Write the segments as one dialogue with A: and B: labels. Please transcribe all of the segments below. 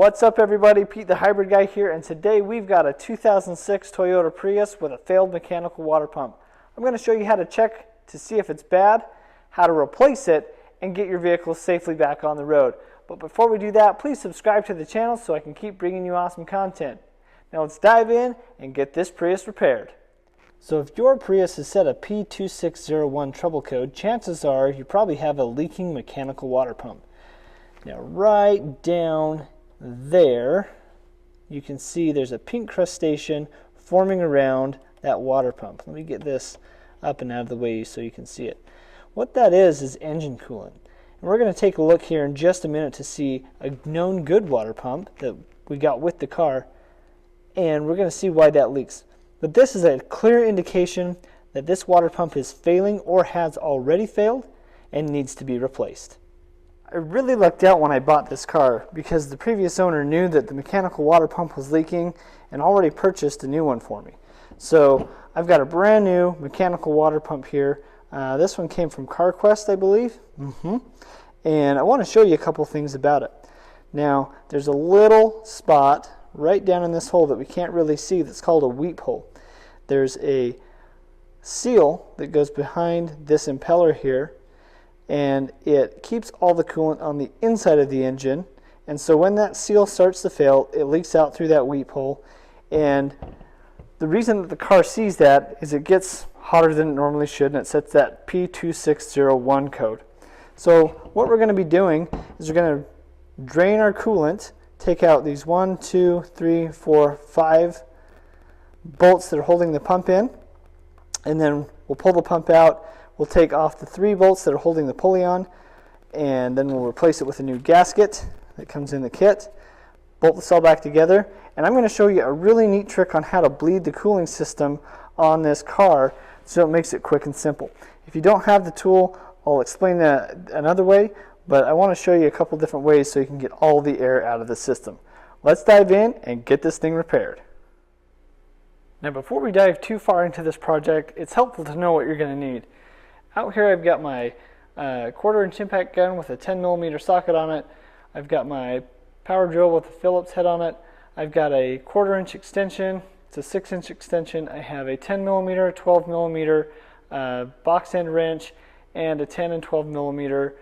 A: What's up everybody, Pete the Hybrid Guy here, and today we've got a 2006 Toyota Prius with a failed mechanical water pump. I'm going to show you how to check to see if it's bad, how to replace it, and get your vehicle safely back on the road. But before we do that, please subscribe to the channel so I can keep bringing you awesome content. Now let's dive in and get this Prius repaired. So if your Prius is set a P2601 trouble code, chances are you probably have a leaking mechanical water pump. Now right down there you can see there's a pink crustation forming around that water pump. Let me get this up and out of the way so you can see it. What that is engine coolant. And we're going to take a look here in just a minute to see a known good water pump that we got with the car, and we're going to see why that leaks. But this is a clear indication that this water pump is failing or has already failed and needs to be replaced. I really lucked out when I bought this car because the previous owner knew that the mechanical water pump was leaking and already purchased a new one for me. So I've got a brand new mechanical water pump here. This one came from CarQuest, I believe. And I want to show you a couple things about it. Now there's a little spot right down in this hole that we can't really see that's called a weep hole. There's a seal that goes behind this impeller here, and it keeps all the coolant on the inside of the engine, and so when that seal starts to fail, it leaks out through that weep hole. And the reason that the car sees that is it gets hotter than it normally should, and it sets that P2601 code. So what we're going to be doing is we're going to drain our coolant, take out these 1, 2, 3, 4, 5 bolts that are holding the pump in, and then we'll pull the pump out. We'll take off the 3 bolts that are holding the pulley on, and then we'll replace it with a new gasket that comes in the kit. Bolt this all back together, and I'm going to show you a really neat trick on how to bleed the cooling system on this car so it makes it quick and simple. If you don't have the tool, I'll explain that another way, but I want to show you a couple different ways so you can get all the air out of the system. Let's dive in and get this thing repaired. Now before we dive too far into this project, it's helpful to know what you're going to need. Out here I've got my 1/4-inch impact gun with a 10mm socket on it. I've got my power drill with a Phillips head on it. I've got a 1/4-inch extension. It's a 6-inch extension. I have a 10mm, 12mm box end wrench, and a 10 and 12mm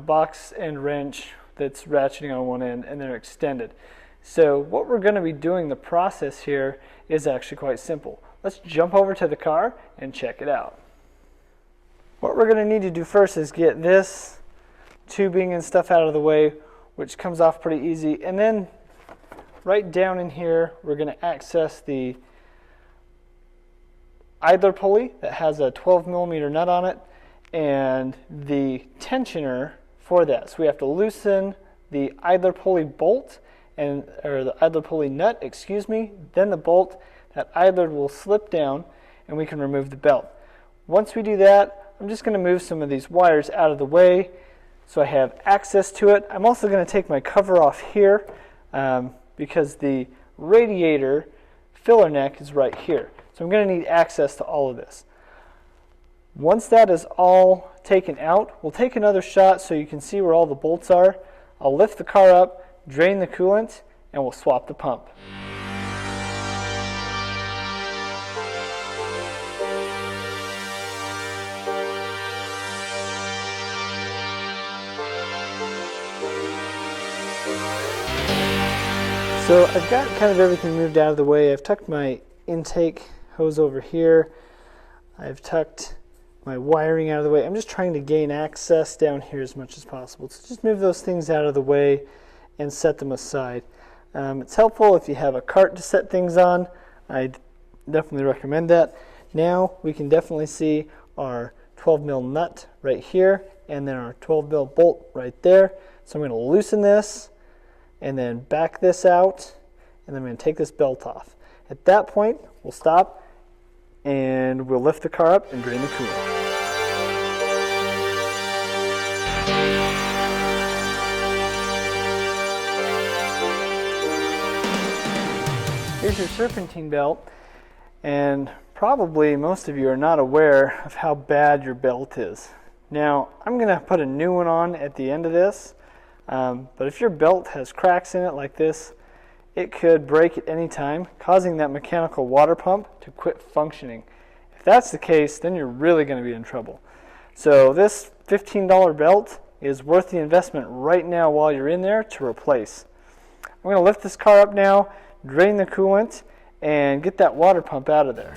A: box end wrench that's ratcheting on one end, and they're extended. So what we're going to be doing, the process here, is actually quite simple. Let's jump over to the car and check it out. What we're going to need to do first is get this tubing and stuff out of the way, which comes off pretty easy, and then right down in here we're going to access the idler pulley that has a 12mm nut on it and the tensioner for that. So we have to loosen the idler pulley bolt, or the idler pulley nut, excuse me, then the bolt. That idler will slip down and we can remove the belt. Once we do that, I'm just going to move some of these wires out of the way so I have access to it. I'm also going to take my cover off here because the radiator filler neck is right here. So I'm going to need access to all of this. Once that is all taken out, we'll take another shot so you can see where all the bolts are. I'll lift the car up, drain the coolant, and we'll swap the pump. So I've got kind of everything moved out of the way. I've tucked my intake hose over here. I've tucked my wiring out of the way. I'm just trying to gain access down here as much as possible. So just move those things out of the way and set them aside. It's helpful if you have a cart to set things on. I definitely recommend that. Now we can definitely see our 12mm nut right here and then our 12mm bolt right there. So I'm going to loosen this and then back this out, and then I'm going to take this belt off. At that point, we'll stop and we'll lift the car up and drain the coolant. Here's your serpentine belt, and probably most of you are not aware of how bad your belt is. Now, I'm going to put a new one on at the end of this. But if your belt has cracks in it like this, it could break at any time, causing that mechanical water pump to quit functioning. If that's the case, then you're really going to be in trouble. So this $15 belt is worth the investment right now while you're in there to replace. I'm going to lift this car up now, drain the coolant, and get that water pump out of there.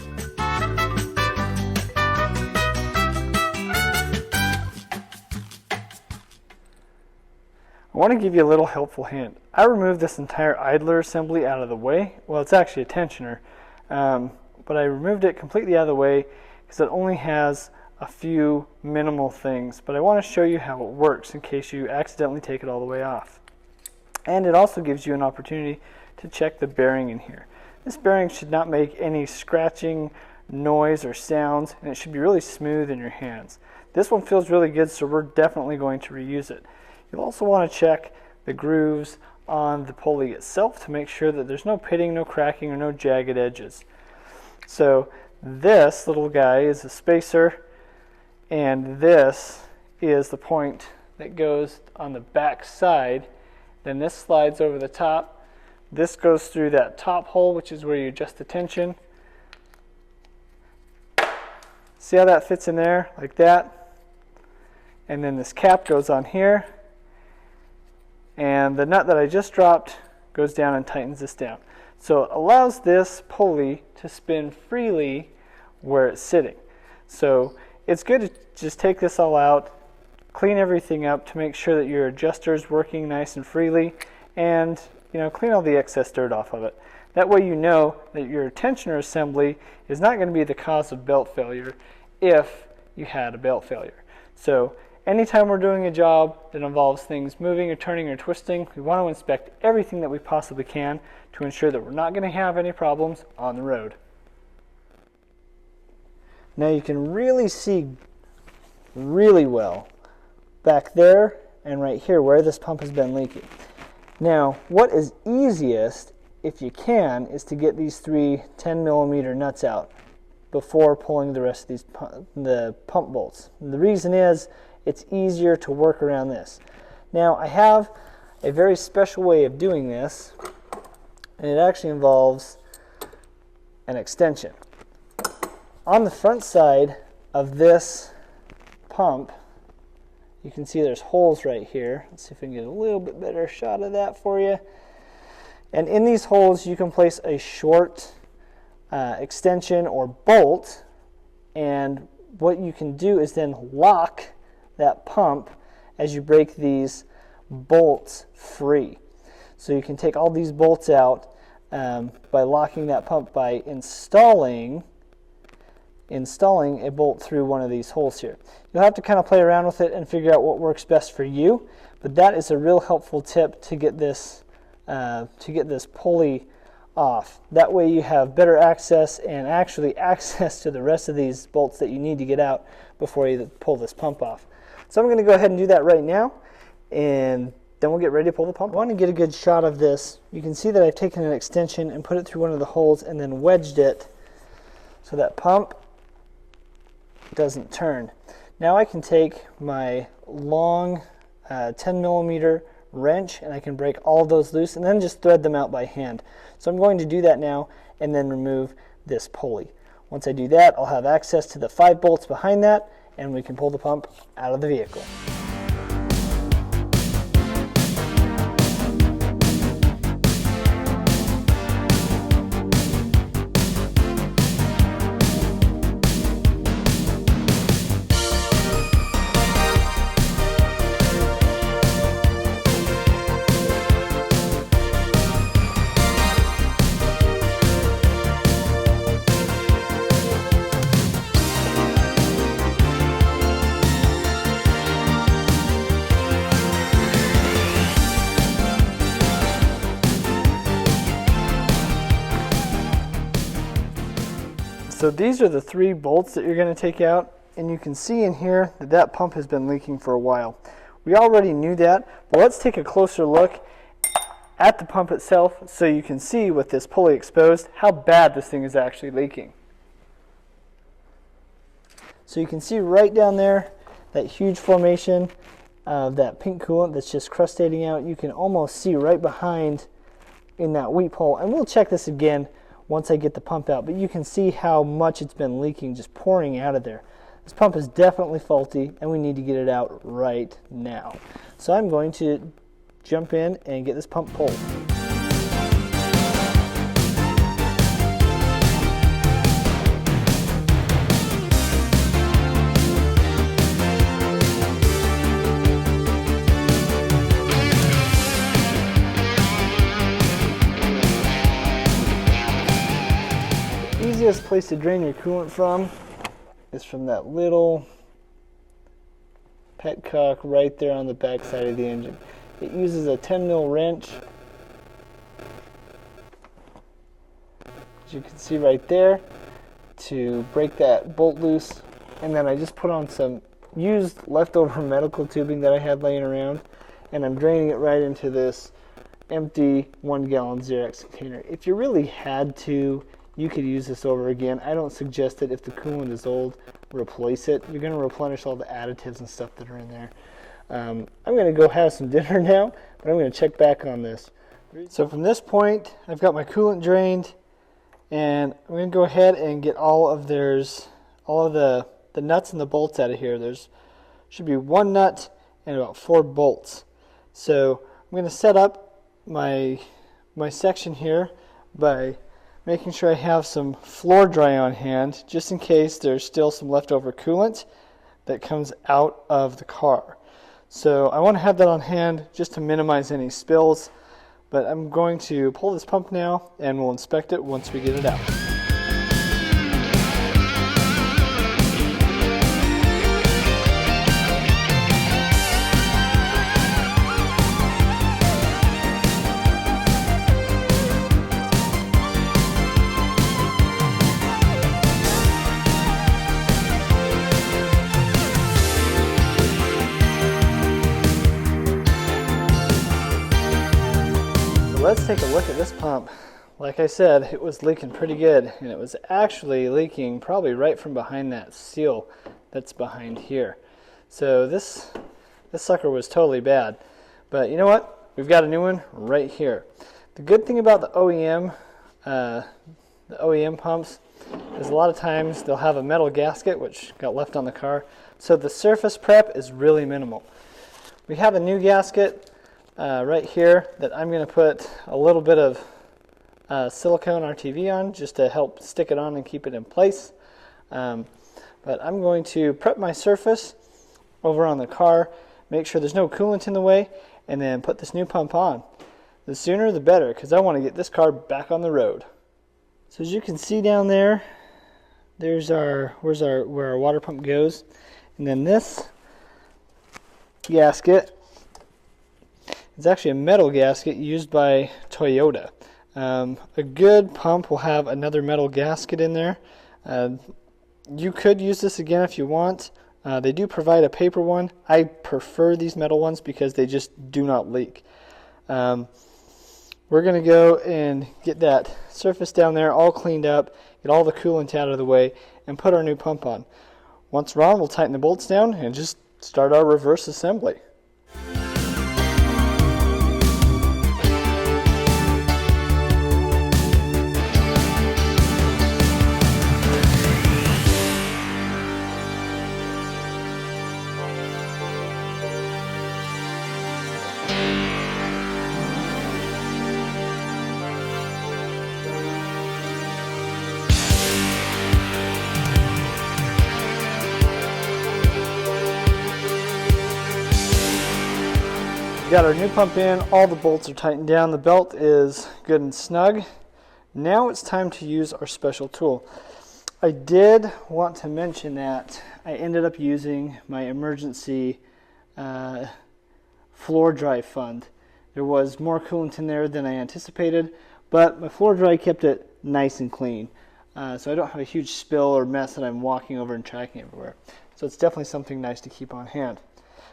A: I want to give you a little helpful hint. I removed this entire idler assembly out of the way. Well, it's actually a tensioner, but I removed it completely out of the way because it only has a few minimal things. But I want to show you how it works in case you accidentally take it all the way off. And it also gives you an opportunity to check the bearing in here. This bearing should not make any scratching noise or sounds, and it should be really smooth in your hands. This one feels really good, so we're definitely going to reuse it. You'll also want to check the grooves on the pulley itself to make sure that there's no pitting, no cracking, or no jagged edges. So this little guy is a spacer, and this is the point that goes on the back side. Then this slides over the top. This goes through that top hole, which is where you adjust the tension. See how that fits in there, like that? And then this cap goes on here. And the nut that I just dropped goes down and tightens this down. So it allows this pulley to spin freely where it's sitting. So it's good to just take this all out, clean everything up to make sure that your adjuster is working nice and freely, and clean all the excess dirt off of it. That way you know that your tensioner assembly is not going to be the cause of belt failure if you had a belt failure. So anytime we're doing a job that involves things moving or turning or twisting, we want to inspect everything that we possibly can to ensure that we're not going to have any problems on the road. Now you can really see really well back there and right here where this pump has been leaking. Now what is easiest, if you can, is to get these three 10mm nuts out before pulling the rest of these the pump bolts. And the reason is it's easier to work around this. Now I have a very special way of doing this, and it actually involves an extension. On the front side of this pump, you can see there's holes right here. Let's see if we can get a little bit better shot of that for you. And in these holes you can place a short extension or bolt, and what you can do is then lock that pump as you break these bolts free. So you can take all these bolts out by locking that pump by installing a bolt through one of these holes here. You'll have to kind of play around with it and figure out what works best for you, but that is a real helpful tip to get this pulley off. That way you have better access and actually access to the rest of these bolts that you need to get out before you pull this pump off. So I'm going to go ahead and do that right now, and then we'll get ready to pull the pump. I want to get a good shot of this. You can see that I've taken an extension and put it through one of the holes and then wedged it so that pump doesn't turn. Now I can take my long 10mm wrench and I can break all those loose and then just thread them out by hand. So I'm going to do that now and then remove this pulley. Once I do that, I'll have access to the 5 bolts behind that, and we can pull the pump out of the vehicle. So these are the 3 bolts that you're going to take out, and you can see in here that that pump has been leaking for a while. We already knew that, but let's take a closer look at the pump itself so you can see with this pulley exposed how bad this thing is actually leaking. So you can see right down there that huge formation of that pink coolant that's just crustating out. You can almost see right behind in that weep hole, and we'll check this again once I get the pump out, but you can see how much it's been leaking, just pouring out of there. This pump is definitely faulty and we need to get it out right now. So I'm going to jump in and get this pump pulled. The easiest place to drain your coolant from is from that little petcock right there on the back side of the engine. It uses a 10 mil wrench, as you can see right there, to break that bolt loose. And then I just put on some used leftover medical tubing that I had laying around, and I'm draining it right into this empty 1 gallon Zerex container. If you really had to, you could use this over again. I don't suggest it. If the coolant is old, replace it. You're going to replenish all the additives and stuff that are in there. I'm going to go have some dinner now, but I'm going to check back on this. So from this point, I've got my coolant drained, and I'm going to go ahead and get all of the nuts and the bolts out of here. There's should be 1 nut and about 4 bolts. So I'm going to set up my section here by making sure I have some floor dry on hand, just in case there's still some leftover coolant that comes out of the car. So I want to have that on hand just to minimize any spills, but I'm going to pull this pump now and we'll inspect it once we get it out. Let's take a look at this pump. Like I said, it was leaking pretty good, and it was actually leaking probably right from behind that seal that's behind here. So this sucker was totally bad. But you know what? We've got a new one right here. The good thing about the OEM pumps is a lot of times they'll have a metal gasket which got left on the car, so the surface prep is really minimal. We have a new gasket right here that I'm going to put a little bit of silicone RTV on just to help stick it on and keep it in place. But I'm going to prep my surface over on the car, make sure there's no coolant in the way, and then put this new pump on. The sooner the better, because I want to get this car back on the road. So as you can see down there, there's where our water pump goes, and then this gasket, it's actually a metal gasket used by Toyota. A good pump will have another metal gasket in there. You could use this again if you want. They do provide a paper one. I prefer these metal ones because they just do not leak. We're going to go and get that surface down there all cleaned up, get all the coolant out of the way, and put our new pump on. Once we're on, we'll tighten the bolts down and just start our reverse assembly. Got our new pump in, all the bolts are tightened down, the belt is good and snug. Now it's time to use our special tool. I did want to mention that I ended up using my emergency floor dry fund. There was more coolant in there than I anticipated, but my floor dry kept it nice and clean. So I don't have a huge spill or mess that I'm walking over and tracking everywhere. So it's definitely something nice to keep on hand.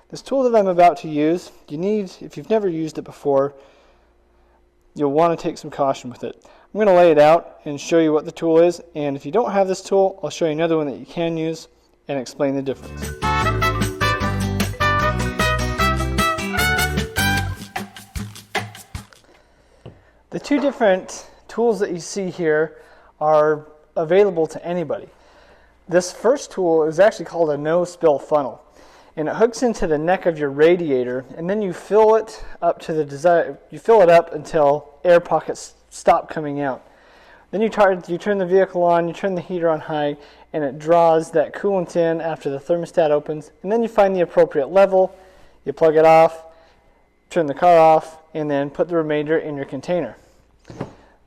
A: This tool that I'm about to use, if you've never used it before, you'll want to take some caution with it. I'm going to lay it out and show you what the tool is, and if you don't have this tool, I'll show you another one that you can use and explain the difference. The two different tools that you see here are available to anybody. This first tool is actually called a no-spill funnel, and it hooks into the neck of your radiator, and then you fill it up to the desired. You fill it up until air pockets stop coming out. Then you turn the vehicle on, you turn the heater on high, and it draws that coolant in after the thermostat opens, and then you find the appropriate level, you plug it off, turn the car off, and then put the remainder in your container.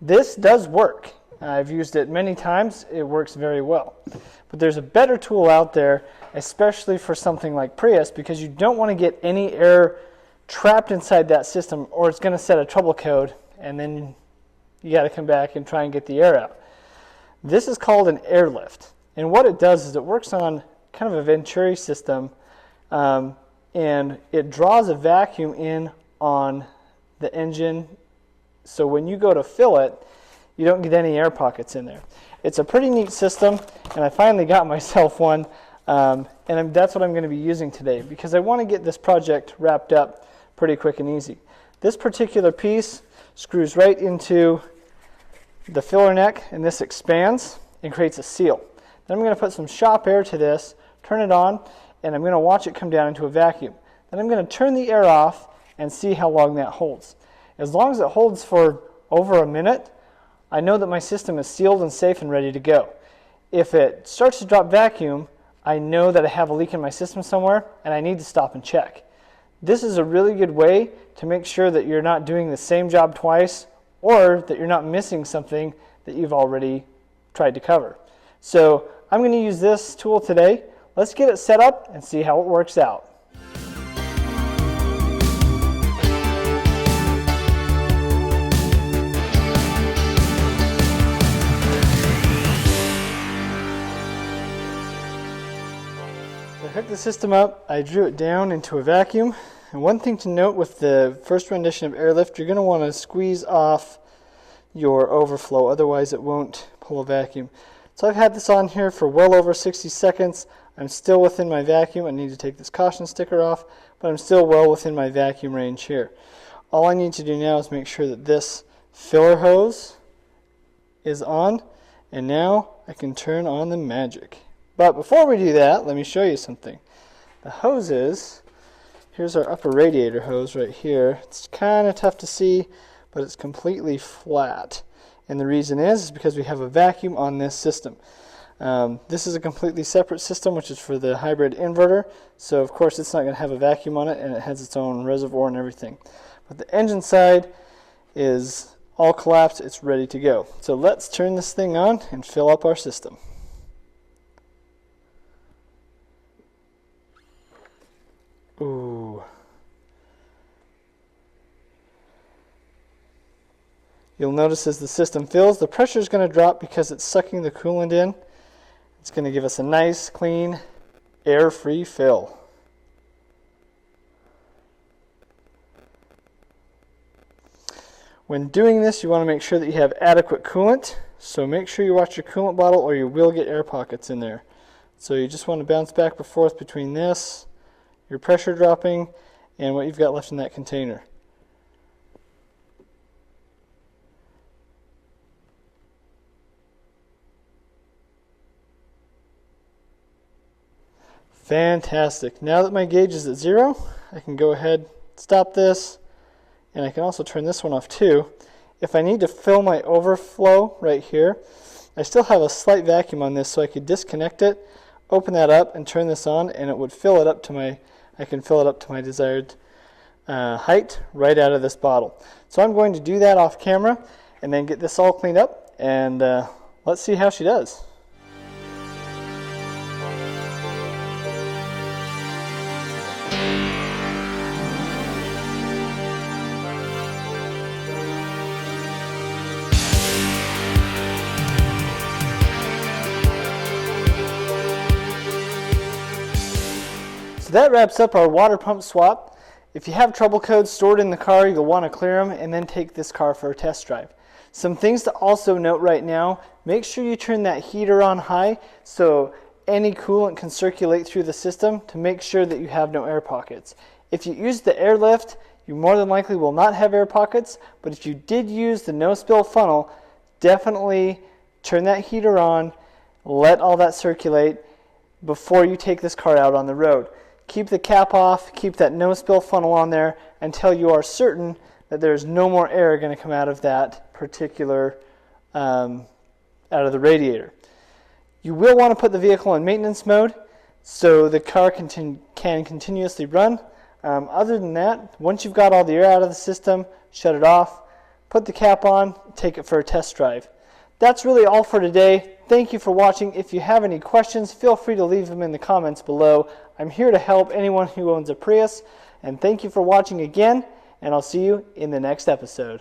A: This does work. I've used it many times. It works very well. But there's a better tool out there, especially for something like Prius, because you don't want to get any air trapped inside that system, or it's going to set a trouble code, and then you got to come back and try and get the air out. This is called an Airlift, and what it does is it works on kind of a Venturi system, and it draws a vacuum in on the engine, so when you go to fill it, you don't get any air pockets in there. It's a pretty neat system, and I finally got myself one, and that's what I'm going to be using today, because I want to get this project wrapped up pretty quick and easy. This particular piece screws right into the filler neck, and this expands and creates a seal. Then I'm going to put some shop air to this, turn it on, and I'm going to watch it come down into a vacuum. Then I'm going to turn the air off and see how long that holds. As long as it holds for over a minute, I know that my system is sealed and safe and ready to go. If it starts to drop vacuum, I know that I have a leak in my system somewhere, and I need to stop and check. This is a really good way to make sure that you're not doing the same job twice, or that you're not missing something that you've already tried to cover. So I'm going to use this tool today. Let's get it set up and see how it works out. I hooked the system up, I drew it down into a vacuum, and one thing to note with the first rendition of Airlift, you're going to want to squeeze off your overflow, otherwise it won't pull a vacuum. So I've had this on here for well over 60 seconds. I'm still within my vacuum. I need to take this caution sticker off, but I'm still well within my vacuum range here. All I need to do now is make sure that this filler hose is on, and now I can turn on the magic. But before we do that, let me show you something. The hoses, here's our upper radiator hose right here. It's kind of tough to see, but it's completely flat. And the reason is because we have a vacuum on this system. This is a completely separate system, which is for the hybrid inverter. So of course it's not going to have a vacuum on it, and it has its own reservoir and everything. But the engine side is all collapsed. It's ready to go. So let's turn this thing on and fill up our system. Ooh. You'll notice as the system fills, the pressure is going to drop because it's sucking the coolant in. It's going to give us a nice, clean, air-free fill. When doing this, you want to make sure that you have adequate coolant. So make sure you watch your coolant bottle, or you will get air pockets in there. So you just want to bounce back and forth between this, your pressure dropping, and what you've got left in that container. Fantastic. Now that my gauge is at 0, I can go ahead, stop this, and I can also turn this one off too. If I need to fill my overflow right here, I still have a slight vacuum on this, so I could disconnect it, open that up, and turn this on, and it would fill it up to my, I can fill it up to my desired height right out of this bottle. So I'm going to do that off camera and then get this all cleaned up, and let's see how she does. So that wraps up our water pump swap. If you have trouble codes stored in the car, you'll want to clear them and then take this car for a test drive. Some things to also note right now: make sure you turn that heater on high so any coolant can circulate through the system to make sure that you have no air pockets. If you use the Airlift, You more than likely will not have air pockets, but if you did use the no-spill funnel, definitely turn that heater on, let all that circulate before you take this car out on the road. Keep the cap off, keep that no-spill funnel on there until you are certain that there's no more air going to come out of that particular, out of the radiator. You will want to put the vehicle in maintenance mode so the car can continuously run. Other than that, once you've got all the air out of the system, shut it off, put the cap on, take it for a test drive. That's really all for today. Thank you for watching. If you have any questions, feel free to leave them in the comments below. I'm here to help anyone who owns a Prius. And thank you for watching again, and I'll see you in the next episode.